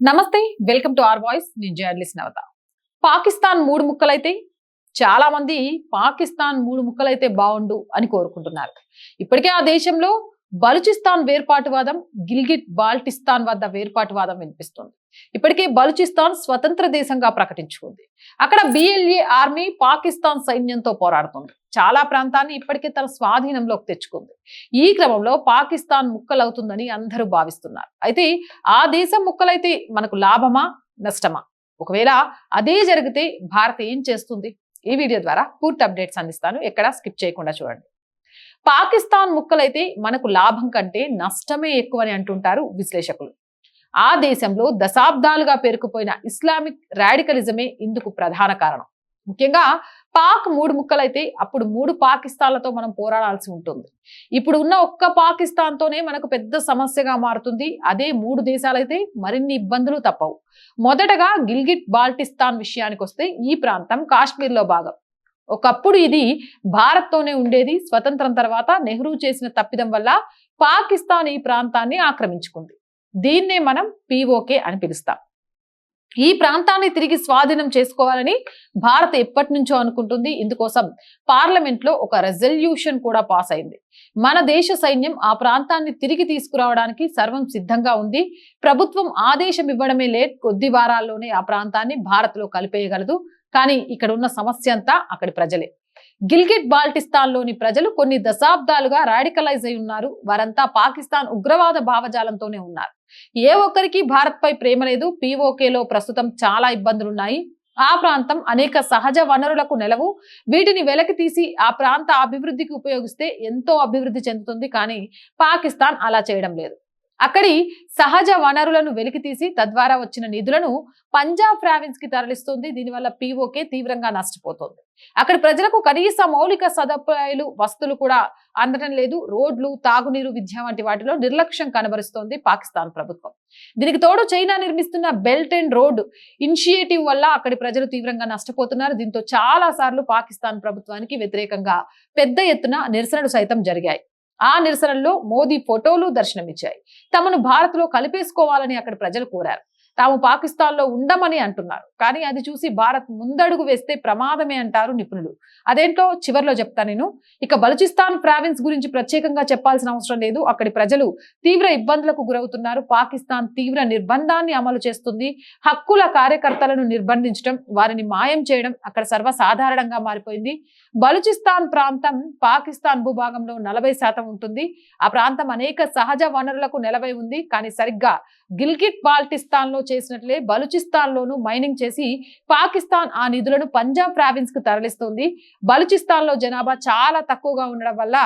నమస్తే, welcome to our voice. నేను journalist నవత. పాకిస్తాన్ మూడు ముక్కలైతే చాలా మంది పాకిస్తాన్ మూడు ముక్కలైతే బాగుండు అని కోరుకుంటున్నారు. ఇప్పటికే ఆ దేశంలో బలూచిస్తాన్ వేర్పాటువాదం, గిల్గిట్ బాల్టిస్తాన్ వద్ద వేర్పాటువాదం వినిపిస్తుంది. ఇప్పటికే బలూచిస్తాన్ స్వతంత్ర దేశంగా ప్రకటించుకుంది. అక్కడ బిఎల్ఏ ఆర్మీ పాకిస్తాన్ సైన్యంతో పోరాడుతుంది. చాలా ప్రాంతాన్ని ఇప్పటికే తన స్వాధీనంలోకి తెచ్చుకుంది. ఈ క్రమంలో పాకిస్తాన్ ముక్కలవుతుందని అందరూ భావిస్తున్నారు. అయితే ఆ దేశం ముక్కలైతే మనకు లాభమా నష్టమా? ఒకవేళ అదే జరిగితే భారత్ ఏం చేస్తుంది? ఈ వీడియో ద్వారా పూర్తి అప్డేట్స్ అందిస్తాను. ఎక్కడా స్కిప్ చేయకుండా చూడండి. పాకిస్తాన్ ముక్కలైతే మనకు లాభం కంటే నష్టమే ఎక్కువని అంటుంటారు విశ్లేషకులు. ఆ దేశంలో దశాబ్దాలుగా పేరుకుపోయిన ఇస్లామిక్ రాడికలిజమే ఇందుకు ప్రధాన కారణం. ముఖ్యంగా పాక్ మూడు ముక్కలైతే అప్పుడు మూడు పాకిస్తాన్లతో మనం పోరాడాల్సి ఉంటుంది. ఇప్పుడు ఉన్న ఒక్క పాకిస్తాన్తోనే మనకు పెద్ద సమస్యగా మారుతుంది. అదే మూడు దేశాలైతే మరిన్ని ఇబ్బందులు తప్పవు. మొదటగా గిల్గిట్ బాల్టిస్తాన్ విషయానికి వస్తే ఈ ప్రాంతం కాశ్మీర్లో భాగం. ఒకప్పుడు ఇది భారత్తోనే ఉండేది. స్వతంత్రం తర్వాత నెహ్రూ చేసిన తప్పిదం వల్ల పాకిస్తాన్ ఈ ప్రాంతాన్ని ఆక్రమించుకుంది. దీన్నే మనం పిఓకే అని పిలుస్తాం. ఈ ప్రాంతాన్ని తిరిగి స్వాధీనం చేసుకోవాలని భారత్ ఎప్పటి నుంచో అనుకుంటుంది. ఇందుకోసం పార్లమెంట్ లో ఒక రెజల్యూషన్ కూడా పాస్ అయింది. మన దేశ సైన్యం ఆ ప్రాంతాన్ని తిరిగి తీసుకురావడానికి సర్వం సిద్ధంగా ఉంది. ప్రభుత్వం ఆదేశం ఇవ్వడమే లేట్, కొద్ది వారాల్లోనే ఆ ప్రాంతాన్ని భారత్ లో కలిపేయగలదు. కానీ ఇక్కడ ఉన్న సమస్య అంతా అక్కడి ప్రజలే. గిల్గిట్ బాల్టిస్తాన్ లోని ప్రజలు కొన్ని దశాబ్దాలుగా రాడికలైజ్ అయి ఉన్నారు. వారంతా పాకిస్తాన్ ఉగ్రవాద భావజాలంతోనే ఉన్నారు. ఏ ఒక్కరికి భారత్ పై ప్రేమ లేదు. పిఓకేలో ప్రస్తుతం చాలా ఇబ్బందులున్నాయి. ఆ ప్రాంతం అనేక సహజ వనరులకు నెలవు. వీటిని వెలకి తీసి ఆ ప్రాంత అభివృద్ధికి ఉపయోగిస్తే ఎంతో అభివృద్ధి చెందుతుంది. కానీ పాకిస్తాన్ అలా చేయడం లేదు. అక్కడి సహజ వనరులను వెలికితీసి తద్వారా వచ్చిన నిధులను పంజాబ్ ప్రావిన్స్ కి తరలిస్తుంది. దీనివల్ల పిఓకే తీవ్రంగా నష్టపోతుంది. అక్కడి ప్రజలకు కనీస మౌలిక సదుపాయాలు, వస్తువులు కూడా అందడం లేదు. రోడ్లు, తాగునీరు, విద్య వంటి వాటిలో నిర్లక్ష్యం కనబరుస్తోంది పాకిస్తాన్ ప్రభుత్వం. దీనికి తోడు చైనా నిర్మిస్తున్న బెల్ట్ అండ్ రోడ్ ఇనిషియేటివ్ వల్ల అక్కడి ప్రజలు తీవ్రంగా నష్టపోతున్నారు. దీంతో చాలా సార్లు పాకిస్తాన్ ప్రభుత్వానికి వ్యతిరేకంగా పెద్ద ఎత్తున నిరసనలు సైతం జరిగాయి. ఆ నిరసనల్లో మోదీ ఫోటోలు దర్శనమిచ్చాయి. తమను భారత్ లో కలిపేసుకోవాలని అక్కడ ప్రజలు కోరారు. తాము పాకిస్తాన్ లో ఉండమని అంటున్నారు. కానీ అది చూసి భారత్ ముందడుగు వేస్తే ప్రమాదమే అంటారు నిపుణులు. అదేంటో చివర్లో చెప్తా నేను. ఇక బలూచిస్తాన్ ప్రావిన్స్ గురించి ప్రత్యేకంగా చెప్పాల్సిన అవసరం లేదు. అక్కడి ప్రజలు తీవ్ర ఇబ్బందులకు గురవుతున్నారు. పాకిస్తాన్ తీవ్ర నిర్బంధాన్ని అమలు చేస్తుంది. హక్కుల కార్యకర్తలను నిర్బంధించడం, వారిని మాయం చేయడం అక్కడ సర్వసాధారణంగా మారిపోయింది. బలూచిస్తాన్ ప్రాంతం పాకిస్తాన్ భూభాగంలో 40% ఉంటుంది. ఆ ప్రాంతం అనేక సహజ వనరులకు నెలవై ఉంది. కానీ సరిగ్గా గిల్గిట్ బాల్టిస్తాన్ లో చేసినట్లే బలూచిస్తాన్ లోను మైనింగ్ చేసి పాకిస్తాన్ ఆ నిధులను పంజాబ్ ప్రావిన్స్ కు తరలిస్తుంది. బలూచిస్తాన్ లో జనాభా చాలా తక్కువగా ఉండడం వల్ల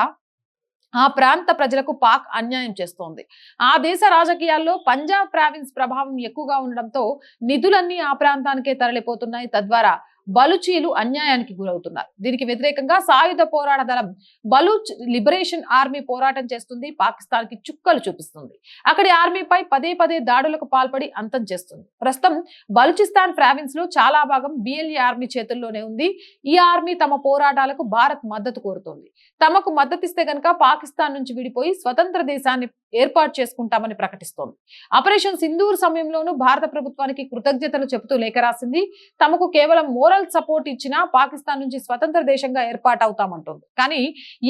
ఆ ప్రాంత ప్రజలకు పాక్ అన్యాయం చేస్తోంది. ఆ దేశ రాజకీయాల్లో పంజాబ్ ప్రావిన్స్ ప్రభావం ఎక్కువగా ఉండడంతో నిధులన్నీ ఆ ప్రాంతానికే తరలిపోతున్నాయి. తద్వారా బలూచీలు అన్యాయానికి గురవుతున్నారు. దీనికి వ్యతిరేకంగా సాయుధ పోరాట దళం బలూచ్ లిబరేషన్ ఆర్మీ పోరాటం చేస్తుంది. పాకిస్తాన్ కి చుక్కలు చూపిస్తుంది. అక్కడి ఆర్మీపై పదే పదే దాడులకు పాల్పడి అంతం చేస్తుంది. ప్రస్తుతం బలూచిస్తాన్ ప్రావిన్స్ లో చాలా భాగం బిఎల్ఏ ఆర్మీ చేతుల్లోనే ఉంది. ఈ ఆర్మీ తమ పోరాటాలకు భారత్ మద్దతు కోరుతోంది. తమకు మద్దతిస్తే గనక పాకిస్తాన్ నుంచి విడిపోయి స్వతంత్ర దేశాన్ని ఏర్పాటు చేసుకుంటామని ప్రకటిస్తోంది. ఆపరేషన్ సింధూర్ సమయంలోనూ భారత ప్రభుత్వానికి కృతజ్ఞతలు చెబుతూ లేఖ రాసింది. తమకు కేవలం మోరల్ సపోర్ట్ ఇచ్చినా పాకిస్తాన్ నుంచి స్వతంత్ర దేశంగా ఏర్పాటవుతామంటుంది. కానీ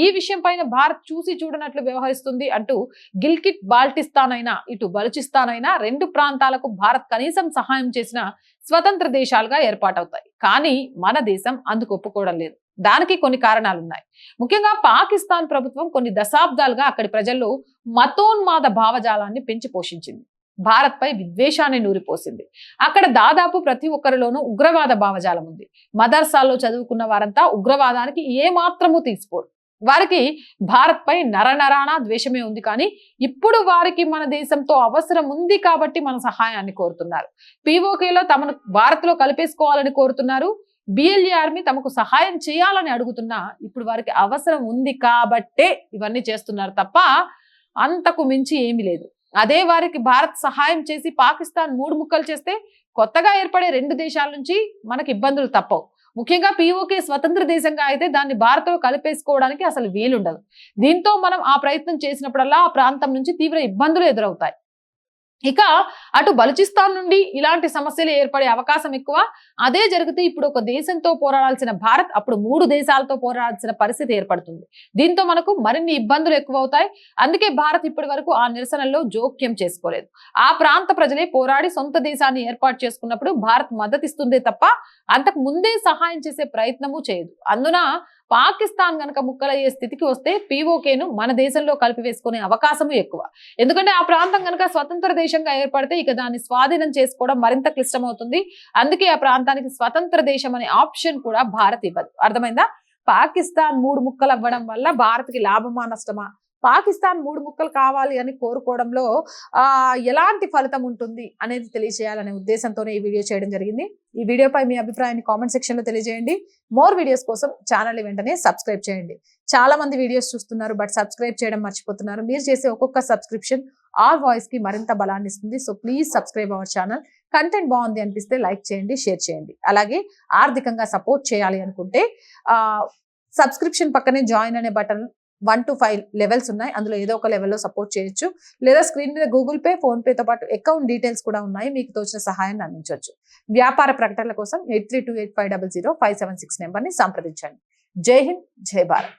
ఈ విషయం పైన భారత్ చూసి చూడనట్లు వ్యవహరిస్తుంది అంటూ గిల్గిట్ బాల్టిస్తాన్ అయినా ఇటు బలూచిస్తాన్ అయినా రెండు ప్రాంతాలకు భారత్ కనీసం సహాయం చేసిన స్వతంత్ర దేశాలుగా ఏర్పాటవుతాయి. కానీ మన దేశం అందుకు ఒప్పుకోవడం లేదు. దానికి కొన్ని కారణాలున్నాయి. ముఖ్యంగా పాకిస్తాన్ ప్రభుత్వం కొన్ని దశాబ్దాలుగా అక్కడి ప్రజల్లో మతోన్మాద భావజాలాన్ని పెంచి పోషించింది. భారత్ పై విద్వేషాన్ని నూరిపోసింది. అక్కడ దాదాపు ప్రతి ఒక్కరిలోనూ ఉగ్రవాద భావజాలం ఉంది. మదర్సాల్లో చదువుకున్న వారంతా ఉగ్రవాదానికి ఏ మాత్రమూ తీసిపోరు. వారికి భారత్ పై నరనరాణ ద్వేషమే ఉంది. కానీ ఇప్పుడు వారికి మన దేశంతో అవసరం ఉంది కాబట్టి మన సహాయాన్ని కోరుతున్నారు. పిఓకేలో తమను భారత్ లో కలిపేసుకోవాలని కోరుతున్నారు. బిఎల్ఏ ఆర్మీ తమకు సహాయం చేయాలని అడుగుతున్నా ఇప్పుడు వారికి అవసరం ఉంది కాబట్టే ఇవన్నీ చేస్తున్నారు తప్ప అంతకు మించి ఏమీ లేదు. అదే వారికి భారత్ సహాయం చేసి పాకిస్తాన్ మూడు ముక్కలు చేస్తే కొత్తగా ఏర్పడే రెండు దేశాల నుంచి మనకి ఇబ్బందులు తప్పవు. ముఖ్యంగా పిఓకే స్వతంత్ర దేశంగా అయితే దాన్ని భారత్లో కలిపేసుకోవడానికి అసలు వీలుండదు. దీంతో మనం ఆ ప్రయత్నం చేసినప్పుడల్లా ఆ ప్రాంతం నుంచి తీవ్ర ఇబ్బందులు ఎదురవుతాయి. ఇక అటు బలూచిస్తాన్ నుండి ఇలాంటి సమస్యలు ఏర్పడే అవకాశం ఎక్కువ. అదే జరిగితే ఇప్పుడు ఒక దేశంతో పోరాడాల్సిన భారత్ అప్పుడు 3 దేశాలతో పోరాడాల్సిన పరిస్థితి ఏర్పడుతుంది. దీంతో మనకు మరిన్ని ఇబ్బందులు ఎక్కువ అవుతాయి. అందుకే భారత్ ఇప్పటి వరకు ఆ నిరసనల్లో జోక్యం చేసుకోలేదు. ఆ ప్రాంత ప్రజలే పోరాడి సొంత దేశాన్ని ఏర్పాటు చేసుకున్నప్పుడు భారత్ మద్దతిస్తుందే తప్ప అంతకు ముందే సహాయం చేసే ప్రయత్నము చేయదు. అందున పాకిస్తాన్ గనక ముక్కలయ్యే స్థితికి వస్తే పీఓకేను మన దేశంలో కలిపివేసుకునే అవకాశము ఎక్కువ. ఎందుకంటే ఆ ప్రాంతం గనక స్వతంత్ర దేశంగా ఏర్పడితే ఇక దాన్ని స్వాధీనం చేసుకోవడం మరింత క్లిష్టమవుతుంది. అందుకే ఆ ప్రాంతానికి స్వతంత్ర దేశం అనే ఆప్షన్ కూడా భారత్ ఇవ్వదు. అర్థమైందా? పాకిస్తాన్ 3 ముక్కలు అవ్వడం వల్ల భారత్కి లాభమా నష్టమా? పాకిస్తాన్ 3 ముక్కలు కావాలి అని కోరుకోవడంలో ఎలాంటి ఫలితం ఉంటుంది అనేది తెలియజేయాలనే ఉద్దేశంతోనే ఈ వీడియో చేయడం జరిగింది. ఈ వీడియోపై మీ అభిప్రాయాన్ని కామెంట్ సెక్షన్ లో తెలియజేయండి. మోర్ వీడియోస్ కోసం ఛానల్ వెంటనే సబ్స్క్రైబ్ చేయండి. చాలా మంది వీడియోస్ చూస్తున్నారు బట్ సబ్స్క్రైబ్ చేయడం మర్చిపోతున్నారు. మీరు చేసే ఒక్కొక్క సబ్స్క్రిప్షన్ our వాయిస్ కి మరింత బలాన్ని ఇస్తుంది. So please subscribe our channel. Content బాగుంది అనిపిస్తే లైక్ చేయండి, షేర్ చేయండి. అలాగే ఆర్థికంగా సపోర్ట్ చేయాలి అనుకుంటే సబ్స్క్రిప్షన్ పక్కనే జాయిన్ అనే బటన్ 1 to 5 లెవెల్స్ ఉన్నాయి. అందులో ఏదో ఒక లెవెల్లో సపోర్ట్ చేయొచ్చు. లేదా స్క్రీన్ మీద గూగుల్ పే, ఫోన్ పేతో పాటు అకౌంట్ డీటెయిల్స్ కూడా ఉన్నాయి. మీకు తోచిన సహాయాన్ని అందించవచ్చు. వ్యాపార ప్రకటనల కోసం 8328500576 నెంబర్ని సంప్రదించండి. జై హింద్, జై భారత్.